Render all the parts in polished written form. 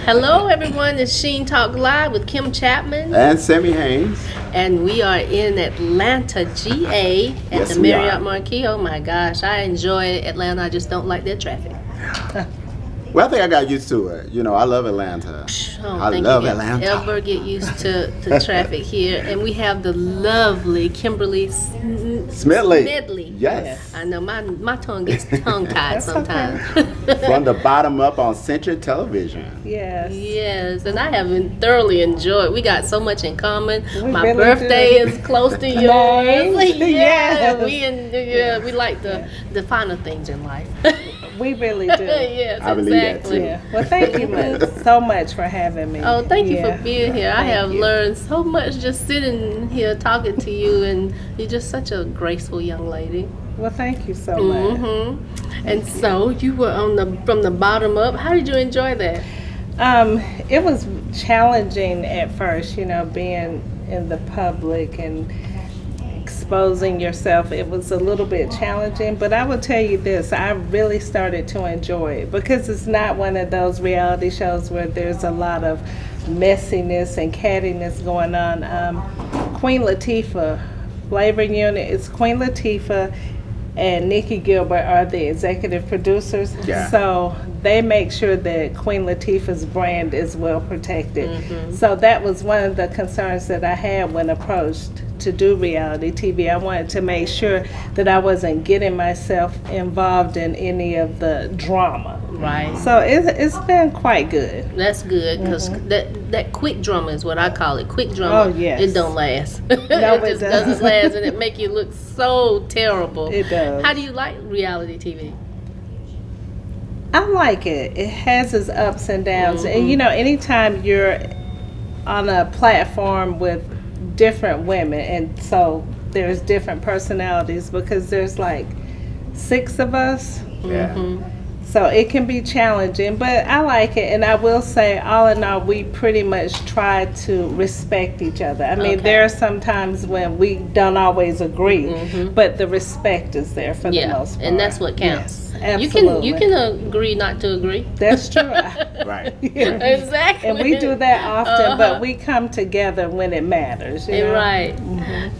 Hello, everyone. It's SHEENTalk Live with Kim Chapman. And Sammy Haynes. And we are in Atlanta, GA at Yes, the we Marriott are. Marquis. Oh my gosh, I enjoy Atlanta. I just don't like their traffic. Well, I think I got used to it. You know, I love Atlanta. I don't love think Atlanta. you can ever get used to traffic here. And we have the lovely Kimberly Smedley. Yes. I know my tongue gets tongue-tied sometimes. From the bottom up on Centric television. Yes. Yes, and I have thoroughly enjoyed. We got so much in common. We My really birthday do. is close to yours. Nice. Yeah, Yes. we like the finer things in life. We really do. Yes, I believe that, exactly. too. Yeah. Well, thank you so much for having me. Oh, thank you Yeah. for being here. I Thank have you. learned so much just sitting here talking to you, and you're just such a graceful young lady. Well, thank you so much. And so you were from the bottom up. How did you enjoy that? It was challenging at first, being in the public and exposing yourself. It was a little bit challenging, but I will tell you this, I really started to enjoy it because it's not one of those reality shows where there's a lot of messiness and cattiness going on. Queen Latifah, Flavor Unit, it's Queen Latifah and Nikki Gilbert are the executive producers. Yeah. So they make sure that Queen Latifah's brand is well protected. So that was one of the concerns that I had when approached to do reality TV. I wanted to make sure that I wasn't getting myself involved in any of the drama. Right. So it's been quite good. That's good because that quick drama is what I call it. Quick drama. Oh, yes. It don't last. No, it it just doesn't. doesn't last, and it make you look so terrible. It does. How do you like reality TV? I like it. It has its ups and downs. And anytime you're on a platform with different women, and so there's different personalities because there's like 6 of us. Yeah. So it can be challenging, but I like it. And I will say, all in all, we pretty much try to respect each other. I mean, Okay. there are some times when we don't always agree, but the respect is there for the most part. And that's what counts. Yes, You absolutely. can agree not to agree. That's true. Right. Yeah. Exactly. And we do that often, but we come together when it matters. You know? Right.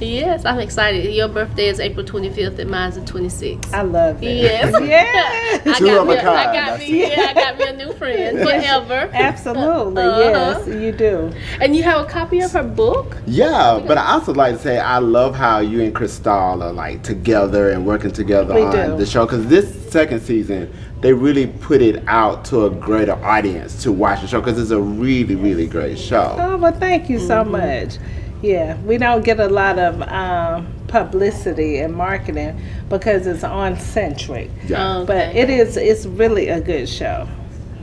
Yes, I'm excited. Your birthday is April 25th and mine's the 26th. I love it. Yes. Yes. Two of a kind. I got me a new friend forever. Absolutely. Uh-huh. Yes, you do. And you have a copy of her book? Yeah, but I also like to say I love how you and Crystal are like together and working together We on do. the show, because this second season they really put it out to a greater audience to watch the show, because it's a really, really great show. Oh, well, thank you so much. Yeah, we don't get a lot of publicity and marketing because it's on Centric. Yeah. But it's really a good show.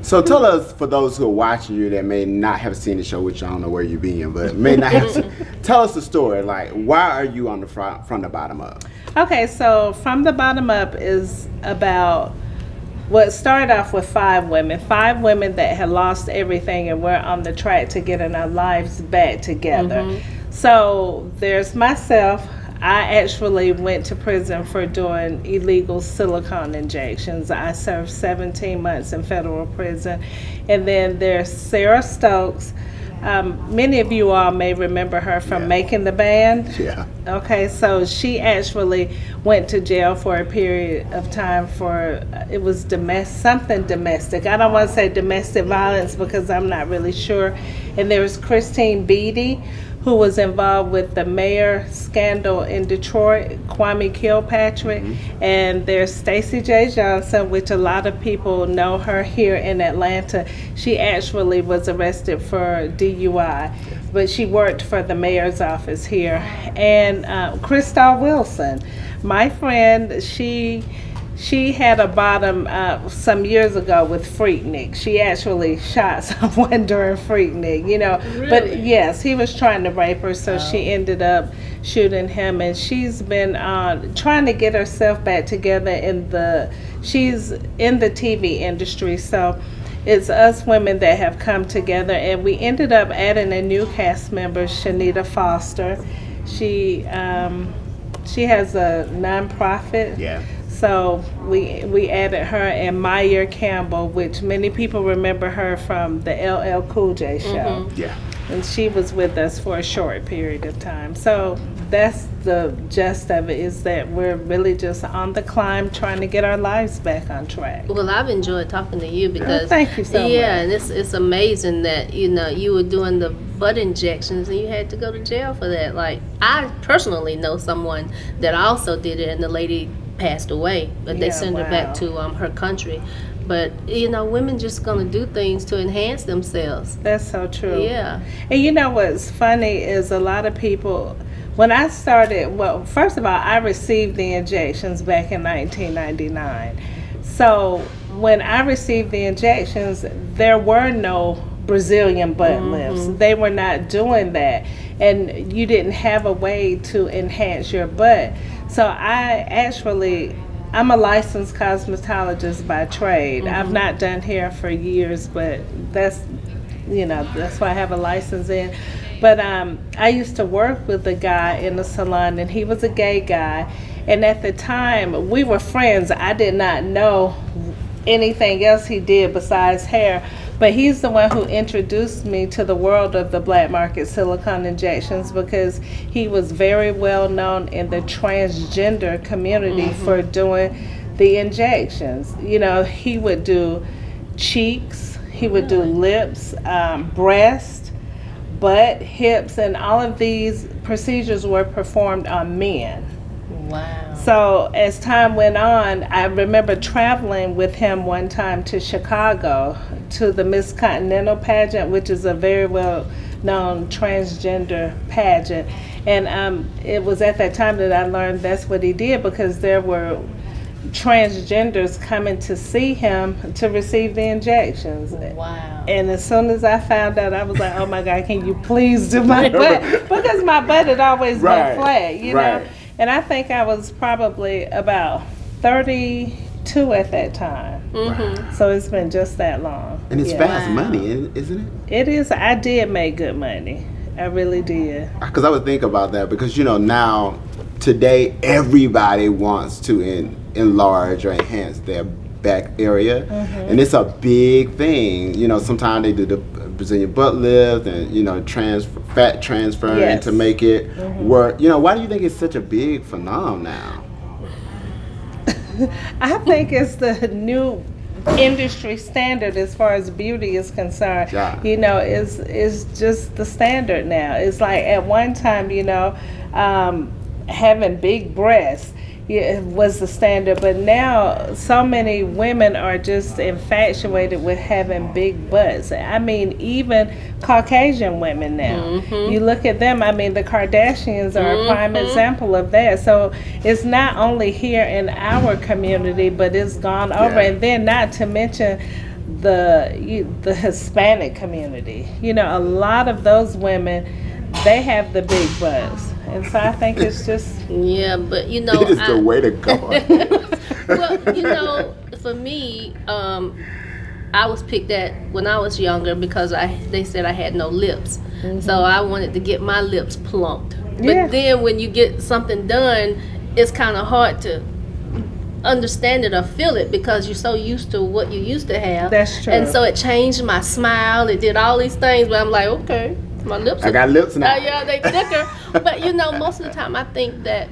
So tell us, for those who are watching you that may not have seen the show, which I don't know where you're being, but may not have seen, tell us the story. Like, why are you on the front, from the bottom up? Okay, so From the Bottom Up is about what started off with 5 women that had lost everything and were on the track to getting our lives back together. So there's myself. I actually went to prison for doing illegal silicone injections. I served 17 months in federal prison. And then there's Sarah Stokes. Many of you all may remember her from Making the Band. Yeah. Okay, so she actually went to jail for a period of time for, it was something domestic. I don't want to say domestic violence because I'm not really sure. And there was Christine Beatty, who was involved with the mayor scandal in Detroit, Kwame Kilpatrick. And there's Stacey J. Johnson, which a lot of people know her here in Atlanta. She actually was arrested for DUI, but she worked for the mayor's office here. And Crystal Wilson, my friend, she had a bottom some years ago with Freaknik. She actually shot someone during Freaknik, Really? But yes, he was trying to rape her, so she ended up shooting him. And she's been trying to get herself back together she's in the TV industry. So it's us women that have come together, and we ended up adding a new cast member, Shanita Foster. She has a nonprofit. Yeah. So we added her and Maya Campbell, which many people remember her from the LL Cool J show. Yeah. And she was with us for a short period of time. So that's the gist of it, is that we're really just on the climb trying to get our lives back on track. Well, I've enjoyed talking to you because thank you so much. and it's amazing that you were doing the butt injections and you had to go to jail for that. Like, I personally know someone that also did it, and the lady passed away, but they sent her back to her country. But women just gonna do things to enhance themselves. That's so true. Yeah. And what's funny is a lot of people, when I started, well, first of all, I received the injections back in 1999. So when I received the injections, there were no Brazilian butt lifts. They were not doing that. And you didn't have a way to enhance your butt. So I'm a licensed cosmetologist by trade. I've not done hair for years, but that's why I have a license in. But I used to work with a guy in the salon, and he was a gay guy. And at the time, we were friends. I did not know anything else he did besides hair. But he's the one who introduced me to the world of the black market silicone injections, because he was very well known in the transgender community for doing the injections. He would do cheeks, he would do lips, breast, butt, hips, and all of these procedures were performed on men. Wow. So as time went on, I remember traveling with him one time to Chicago to the Miss Continental pageant, which is a very well-known transgender pageant. And it was at that time that I learned that's what he did, because there were transgenders coming to see him to receive the injections. Wow. And as soon as I found out, I was like, oh my God, can you please do my butt? Because my butt had always been flat, know? And I think I was probably about 32 at that time. So it's been just that long. And it's fast money, isn't it? It is. I did make good money. I really did. Because I would think about that, because now, today, everybody wants to enlarge or enhance their back area. And it's a big thing. Sometimes they do the Brazilian butt lift and, fat transferring to make it work. Why do you think it's such a big phenomenon now? I think it's the new industry standard as far as beauty is concerned. Is just the standard now. It's like at one time, having big breasts was the standard, but now so many women are just infatuated with having big butts. I mean, even Caucasian women now. You look at them, I mean, the Kardashians are a prime example of that. So it's not only here in our community, but it's gone over. And then not to mention the Hispanic community. A lot of those women, they have the big butts. And so I think it's just... Yeah, but it is the way to go. Well, for me, I was picked at when I was younger because they said I had no lips. So I wanted to get my lips plumped. But then when you get something done, it's kind of hard to understand it or feel it because you're so used to what you used to have. That's true. And so it changed my smile. It did all these things, but I'm like, okay. My lips. I got lips now. Yeah, they thicker. But most of the time, I think that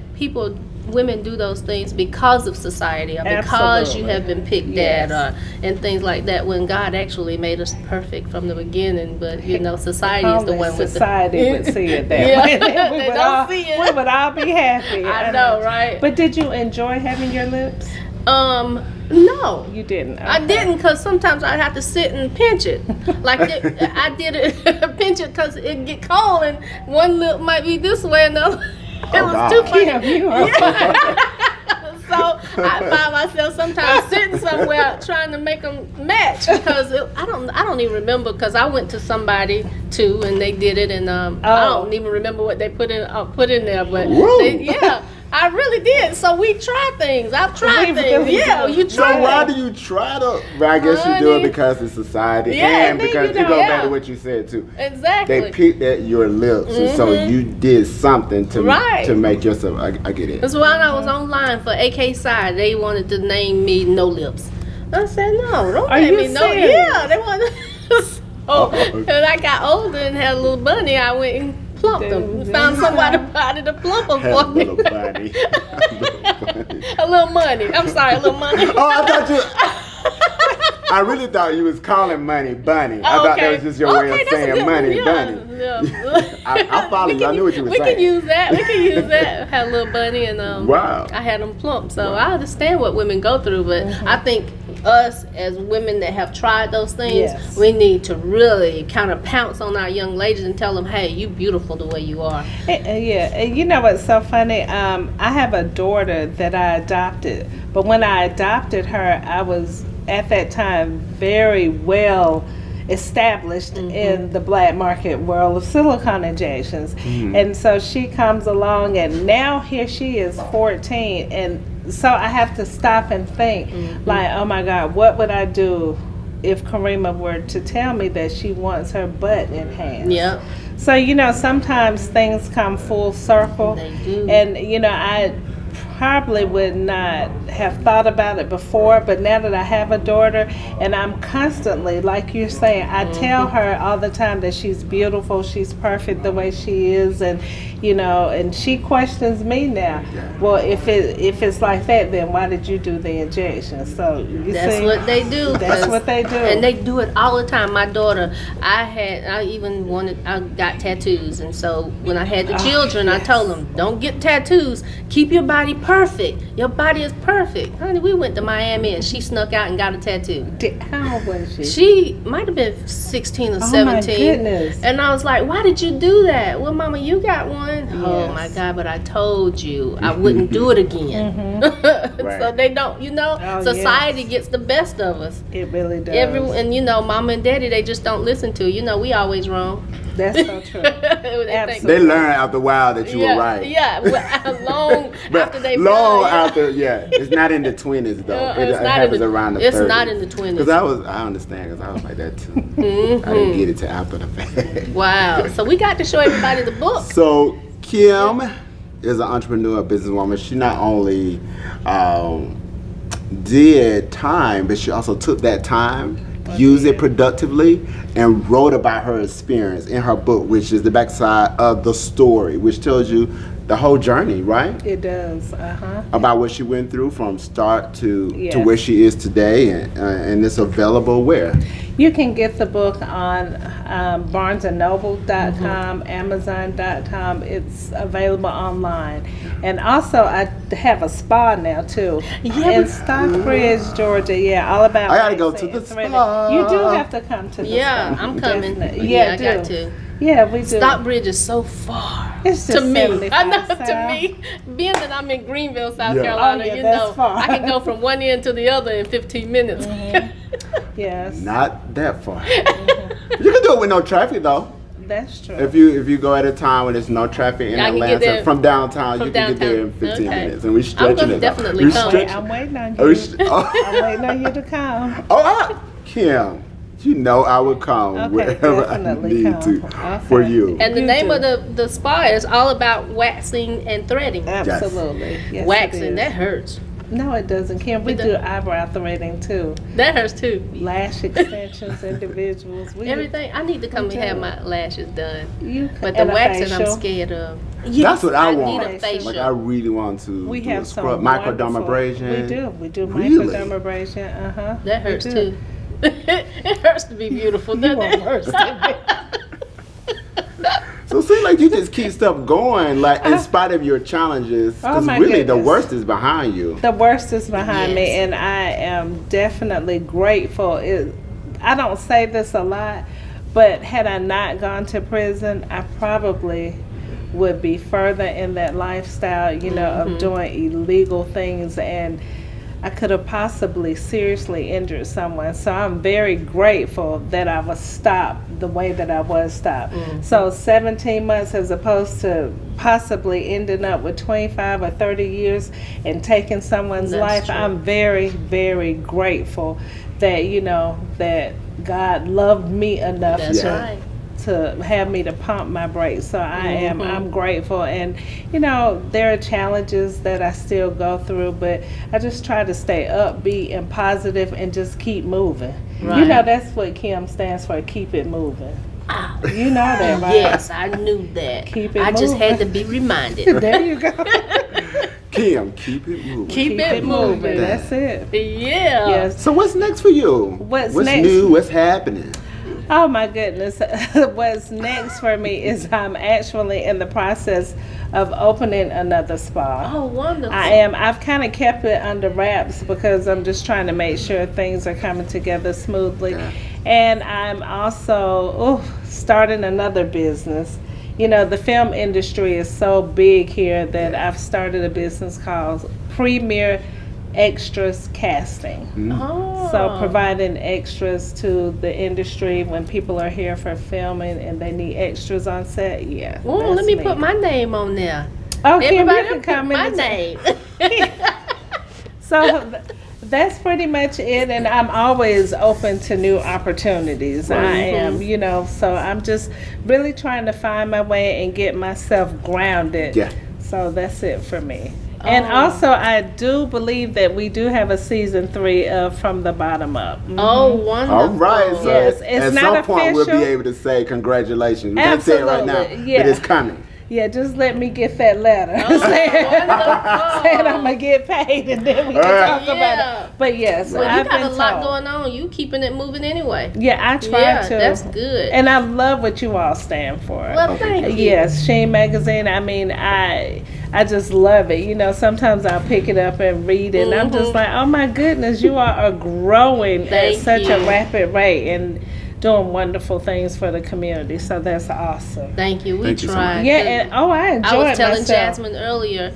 women do those things because of society or because you have been picked at, and things like that. When God actually made us perfect from the beginning, but society is the one with society would see it that way. We would all be happy. I know, right? But did you enjoy having your lips? No. You didn't? Okay. I didn't, because sometimes I'd have to sit and pinch it. I did it, pinch it because it'd get cold and one lip might be this way and the other. It was too funny. So I find myself sometimes sitting somewhere trying to make them match because I don't even remember because I went to somebody too and they did it and I don't even remember what they put in there, but I really did. So we try things. I've tried We things. really Yeah, do. you So try. why do you try to? Well, I guess you do it Honey. because it's society, Yeah, and then because you you know, go back yeah. to what you said too. Exactly. They picked at your lips, and so you did something to Right. to make yourself. I get it. That's why I was online for AK Side. They wanted to name me No Lips. I said, no, don't Are name you me No. serious? Yeah, they wanted. And I got older and had a little bunny. I went and plumped them. Found somebody to plump them Had a for me. little bunny. A little money. I'm sorry, a little money. Oh, I thought you. I really thought you was calling money bunny. I thought that was just your way of that's a saying good money one. bunny. Yeah. I follow you. I knew what you were We saying. can use that. We can use that. Had a little bunny and Wow. I had them plump. So I understand what women go through, but I think us as women that have tried those things, Yes. we need to really kind of pounce on our young ladies and tell them, hey, you beautiful the way you are. Yeah, and you know what's so funny? I have a daughter that I adopted, but when I adopted her, I was at that time very well established in the black market world of silicone injections. And so she comes along, and now here she is 14, and so I have to stop and think, like, oh my God, what would I do if Karima were to tell me that she wants her butt enhanced? Yep. So, you know, sometimes things come full circle. They do. And, you know, I probably would not have thought about it before, but now that I have a daughter and I'm constantly, like you're saying, I tell her all the time that she's beautiful, she's perfect the way she is, and, you know, and she questions me now. Well, if it's like that, then why did you do the injection? So, you That's see, what they do. That's what they do. And they do it all the time. My daughter, I got tattoos. And so when I had the children, I told them, don't get tattoos. Keep your body perfect. Your body is perfect. Honey, we went to Miami and she snuck out and got a tattoo. How old was she? She might have been 16 or 17. Oh my goodness. And I was like, why did you do that? Well, Mama, you got one. Oh Yes. my God, but I told you I wouldn't do it again. So they don't, you know, Oh, society gets the best of us. It really does. And you know, Mama and Daddy, they just don't listen to. You know, we always wrong. That's so true. They think- They learn after a while that you were right. Yeah, well, long But after they've long done, after, it's not in the 20s though. Yeah, it it's not happens in the- around the it's 30s. not in the 20s. Because I understand, because I was like that too. I didn't get it till after the fact. Wow. So we got to show everybody the book. So Kim is an entrepreneur, businesswoman. She not only did time, but she also took that time, used it productively, and wrote about her experience in her book, which is the backside of the story, which tells you the whole journey, right? It does. About what she went through from start to Yes. where she is today, and it's available where? You can get the book on BarnesandNoble.com, Amazon.com. It's available online. And also, I have a spa now, too. Yeah, In Stockbridge, Georgia. Yeah, all about I gotta go waxing to the and threading. spa. You do have to come to the Yeah, spa. I'm coming. Definitely. Yeah, I do. got to. Yeah, we do. Stockbridge is so far. It's just to me. 75 I know, south. to me, being that I'm in Greenville, South Yeah. Carolina, Oh, yeah, you that's know, far. I can go from one end to the other in 15 minutes. Yes, Not that far. You can do it with no traffic though. that's true. If you go at a time when there's no traffic in I can get Atlanta, there from downtown, from you can get there in downtown. 15 Okay. minutes, and we I'm stretching gonna it. definitely We come. stretch- I'm waiting on Oh, you. oh, I'm waiting on you to come. Kim, you know I would come Okay, wherever I definitely need come. to Okay. for you. And the You name do. of the spa is all about waxing and threading. Absolutely. Yes, it Waxing, is. that hurts. No, it doesn't, Kim. We It do does. eyebrow threading too. That hurts too. Lash extensions, individuals. We Everything. I need to come We and have do. my lashes done. You But the and a waxing, I'm facial. scared of. That's what I need want. a facial. Like I really want to We do have a some scrub, microdermabrasion. wonderful- We do Really? microdermabrasion. That hurts We do. too. It hurts to be beautiful, You doesn't want it? worse So it seems like you just keep stuff going, like in spite of your challenges, Oh because my really the goodness. worst is behind you. The worst is behind me, Yes. and I am definitely grateful. I don't say this a lot, but had I not gone to prison, I probably would be further in that lifestyle, of doing illegal things. And I could have possibly seriously injured someone. So I'm very grateful that I was stopped the way that I was stopped. So 17 months as opposed to possibly ending up with 25 or 30 years and taking someone's life. True. I'm very, very grateful that, you know, that God loved me enough That's right. to have me to pump my brakes. So I'm grateful. And, you know, there are challenges that I still go through, but I just try to stay upbeat and positive and just keep moving. Right. You know, that's what Kim stands for, keep it moving. You know that, right? Yes, I knew that. Keep it I just moving. had to be reminded. There you go. Kim, keep it moving. Keep it moving. That's it. Yeah. Yes. So what's next for you? What's next? New? What's happening? Oh my goodness. What's next for me is I'm actually in the process of opening another spa. Oh, wonderful. I've kind of kept it under wraps because I'm just trying to make sure things are coming together smoothly. Yeah. And I'm also starting another business. You know, the film industry is so big here that I've started a business called Premier Extras Casting. Oh. So providing extras to the industry when people are here for filming and they need extras on set. Yeah. Oh, that's let me me. put my name on there. Oh, Kim, Everybody you can put come my in. name. So that's pretty much it, and I'm always open to new opportunities. I am, you know, so I'm just really trying to find my way and get myself grounded. Yeah. So that's it for me. And also, I do believe that we do have a season 3 of From the Bottom Up. Oh, wonderful. All right. So Yes, it's at not some point we'll be official. able to say congratulations. We can't say it right now, Absolutely, yeah. but it's coming. Yeah, just let me get that letter. Wonderful. Saying I'm going to get paid, and then we can talk about Yeah. it. But yes, Well, you I've got been a lot told. going on. You keeping it moving anyway. Yeah, I try Yeah, to. that's good. And I love what you all stand for. Well, thank you. Yes, Sheen magazine. I mean, I just love it. You know, sometimes I'll pick it up and read it, and I'm just like, oh my goodness, you all are growing at Thank such you. a rapid rate and doing wonderful things for the community. So that's awesome. Thank you. We Thank you so tried. much. Yeah, and I enjoyed I was telling myself. Jasmine earlier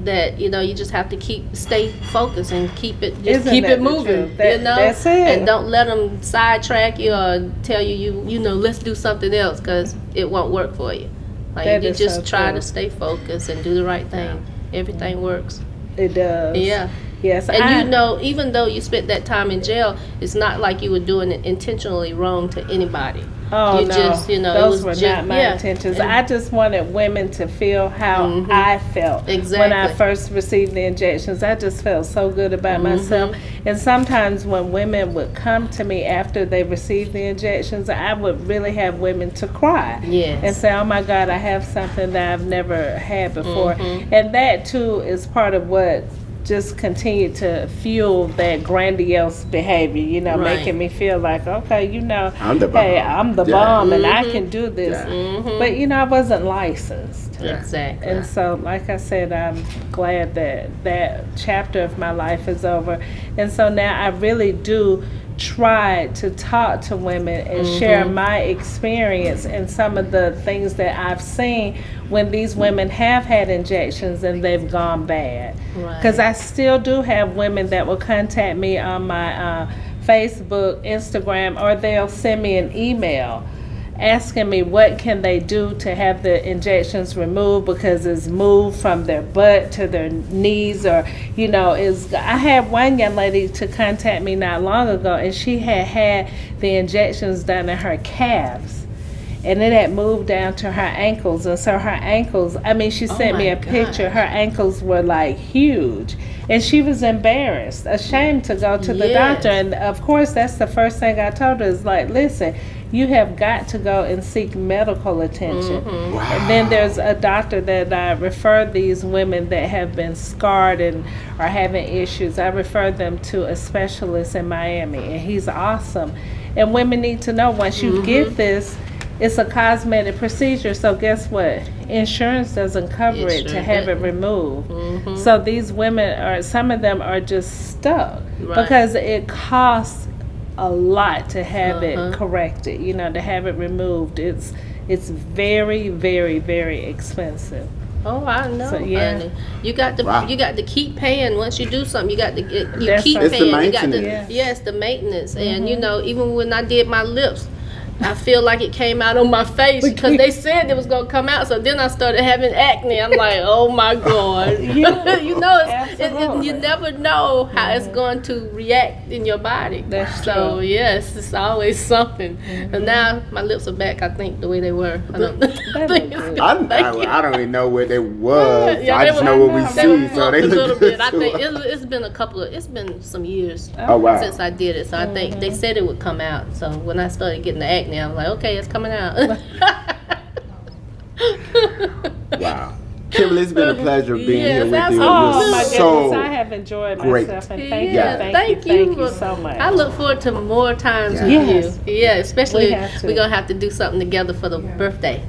that, you know, you just have to stay focused and keep it Isn't keep that it the moving. truth? That- You know, that's it. and don't let them sidetrack you or tell you know, let's do something else, because it won't work for you. Like, That you is just so try true. to stay focused and do the right thing. Everything works. It does. Yeah. Yes. And you know, even though you spent that time in jail, it's not like you were doing it intentionally wrong to anybody. Oh, You no. just, you know, it those was were just- not my yeah. intentions. And- I just wanted women to feel how I felt when I Exactly. first received the injections. I just felt so good about myself. And sometimes when women would come to me after they received the injections, I would really have women to cry. Yes. And say, oh my God, I have something that I've never had before. And that too is part of what just continued to fuel that grandiose behavior, you know, Right. making me feel like, okay, you know, I'm the hey, bomb. I'm the Yeah. bomb and I can do this. Yeah. But, you know, I wasn't licensed. Exactly. And so, like I said, I'm glad that that chapter of my life is over. And so now I really do try to talk to women and share my experience and some of the things that I've seen when these women have had injections and they've gone bad. Right. Because I still do have women that will contact me on my Facebook, Instagram, or they'll send me an email asking me what can they do to have the injections removed because it's moved from their butt to their knees, or you know, I had one young lady to contact me not long ago, and she had the injections done in her calves, and it had moved down to her ankles. And so her ankles, I mean, she sent me my a picture. gosh. Her ankles were like huge, and she was embarrassed, ashamed to go to the Yes. doctor. And of course, that's the first thing I told her is like, listen, you have got to go and seek medical attention. And then there's a doctor that I refer these women that have been scarred and are having issues. I refer them to a specialist in Miami, and he's awesome. And women need to know, once you get this, it's a cosmetic procedure. So guess what? Insurance doesn't cover It it sure to have it doesn't. removed. So these women some of them are just stuck Right. because it costs a lot to have it Uh-huh. corrected, you know, to have it removed. It's very, very, very expensive. Oh, I know. So, yeah. Honey. You got to keep paying. Once you do something, you got to you That's keep right. It's the paying. You got to, maintenance. yes, the maintenance. And you know, even when I did my lips, I feel like it came out on my face because they said it was gonna come out. So then I started having acne. I'm like, oh my god. Yeah. You know, Absolutely. you never know how it's going to react in your body. That's so true. yes, it's always something. And now my lips are back. I think the way they were. I don't think it's I don't even know where they was. Yeah, I they just were- know what we They were see. So plumped they a little look bit. good I to think us. it's been it's been some years Oh wow. since I did it. So I think they said it would come out. So when I started getting the acne, I was like, okay, it's coming out. Wow. Kimberly, it's been a pleasure being Yes, here with you. absolutely. Oh You're my goodness, so I have enjoyed great. myself, and Yeah, thank you so much. I look forward to more times Yes. with you. Yeah, especially We have to. we're gonna have to do something together for the birthday.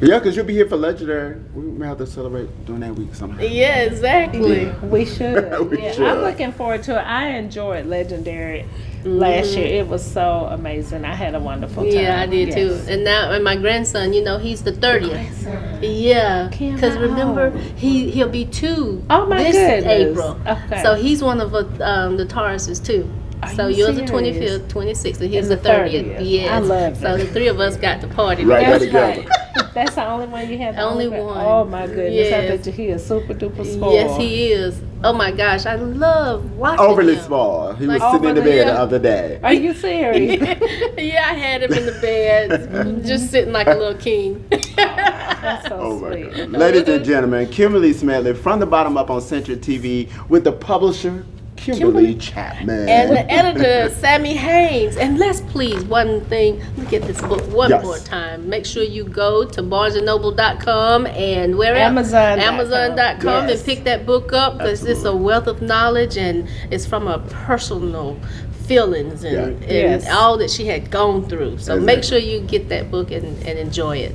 Yeah, because you'll be here for Legendary. We may have to celebrate during that week somehow. Yeah, exactly. We should. We Yeah, should. I'm looking forward to it. I enjoyed Legendary last year. It was so amazing. I had a wonderful time. Yeah, I did Yes. too. And now, and my grandson, you know, he's the 30th. Yeah, Kim, because how remember old? he'll be 2 Oh, my this goodness. April. Okay. So he's one of the Tauruses too. Are So you you're the serious? 25th, 26th, and he's And the the 30th. 30th. Yes. I love So it. the 3 of us got to party. Right. together. That's together. right. That's the only one you have. the Only one. one. Oh my goodness! Yes. I bet you he is super duper spoiled. Yes, he is. Oh my gosh, I love watching Overly him. small. He was Like, sitting in the overly, bed the yeah. other day. Are you serious? Yeah, I had him in the bed, just sitting like a little king. That's so Oh my sweet. God. Ladies and gentlemen, Kimberly Smedley from the bottom up on Centric TV with the publisher, Kimberly Chapman. And the editor, Sammy Haynes. And let's please, one thing, look at this book one Yes. more time. Make sure you go to barnesandnoble.com and where else? Amazon.com. Amazon.com Yes. and pick that book up because it's a Absolutely. wealth of knowledge and it's from a personal feelings and, Yeah. and Yes. all that she had gone through. So Exactly. make sure you get that book and enjoy it.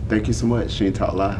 Thank you so much, SHEENTalk Live.